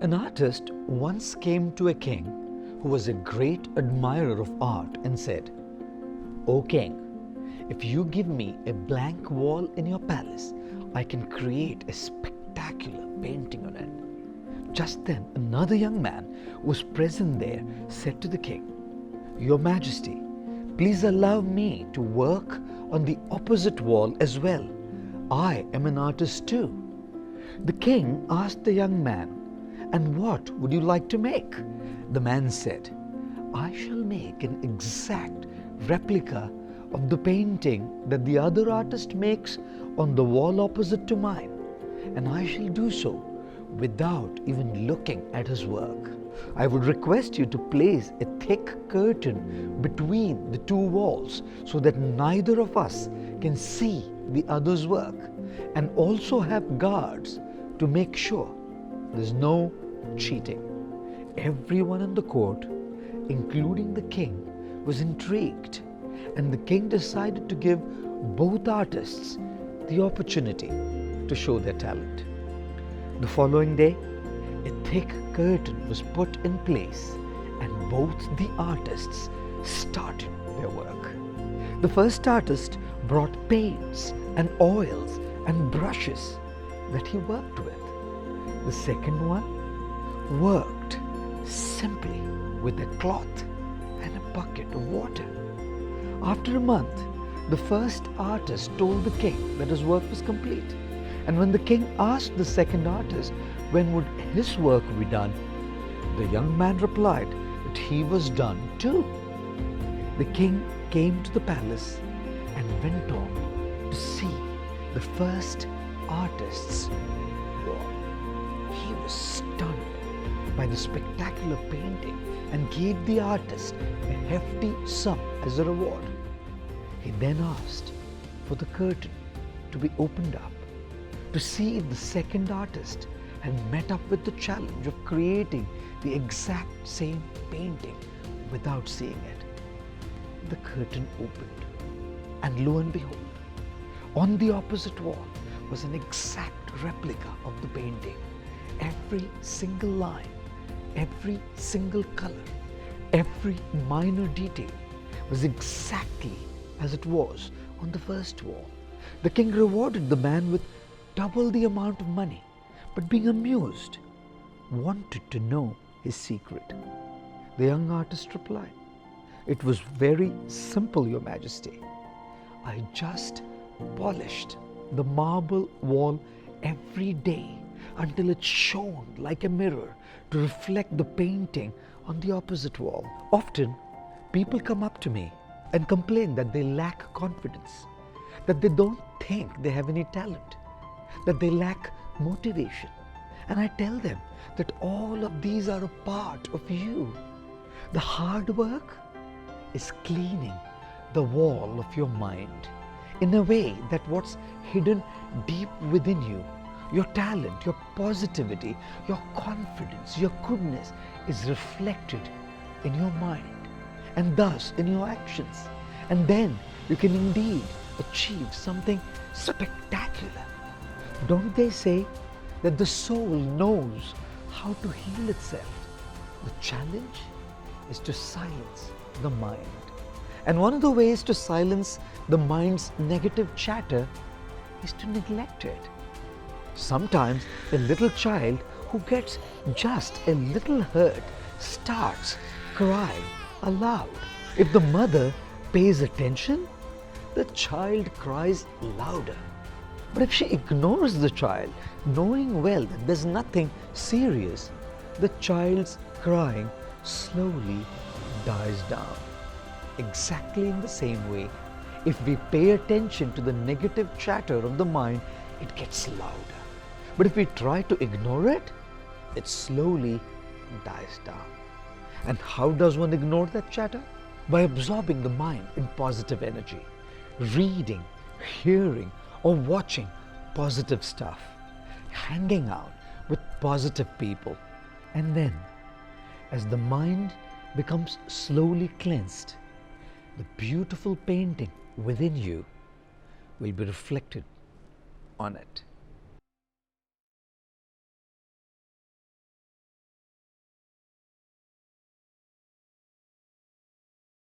An artist once came to a king who was a great admirer of art and said, "O king, if you give me a blank wall in your palace, I can create a spectacular painting on it." Just then, another young man who was present there said to the king, "Your Majesty, please allow me to work on the opposite wall as well. I am an artist too." The king asked the young man, "And what would you like to make?" The man said, "I shall make an exact replica of the painting that the other artist makes on the wall opposite to mine, and I shall do so without even looking at his work. I would request you to place a thick curtain between the two walls so that neither of us can see the other's work, and also have guards to make sure there's no cheating." Everyone in the court, including the king, was intrigued, and the king decided to give both artists the opportunity to show their talent. The following day, a thick curtain was put in place, and both the artists started their work. The first artist brought paints and oils and brushes that he worked with. The second one worked simply with a cloth and a bucket of water. After a month, the first artist told the king that his work was complete. And when the king asked the second artist when would his work be done, the young man replied that he was done too. The king came to the palace and went on to see the first artist's work. He was stunned by the spectacular painting and gave the artist a hefty sum as a reward. He then asked for the curtain to be opened up to see if the second artist had met up with the challenge of creating the exact same painting without seeing it. The curtain opened, and lo and behold, on the opposite wall was an exact replica of the painting. Every single line, every single color, every minor detail was exactly as it was on the first wall. The king rewarded the man with double the amount of money, but being amused, wanted to know his secret. The young artist replied, "It was very simple, Your Majesty. I just polished the marble wall every day until it shone like a mirror to reflect the painting on the opposite wall." Often, people come up to me and complain that they lack confidence, that they don't think they have any talent, that they lack motivation. And I tell them that all of these are a part of you. The hard work is cleaning the wall of your mind in a way that what's hidden deep within you, your talent, your positivity, your confidence, your goodness is reflected in your mind and thus in your actions. And then you can indeed achieve something spectacular. Don't they say that the soul knows how to heal itself? The challenge is to silence the mind. And one of the ways to silence the mind's negative chatter is to neglect it. Sometimes a little child who gets just a little hurt starts crying aloud. If the mother pays attention, the child cries louder. But if she ignores the child, knowing well that there's nothing serious, the child's crying slowly dies down. Exactly in the same way, if we pay attention to the negative chatter of the mind, it gets louder. But if we try to ignore it, it slowly dies down. And how does one ignore that chatter? By absorbing the mind in positive energy, reading, hearing, or watching positive stuff, hanging out with positive people. And then, as the mind becomes slowly cleansed, the beautiful painting within you will be reflected on it.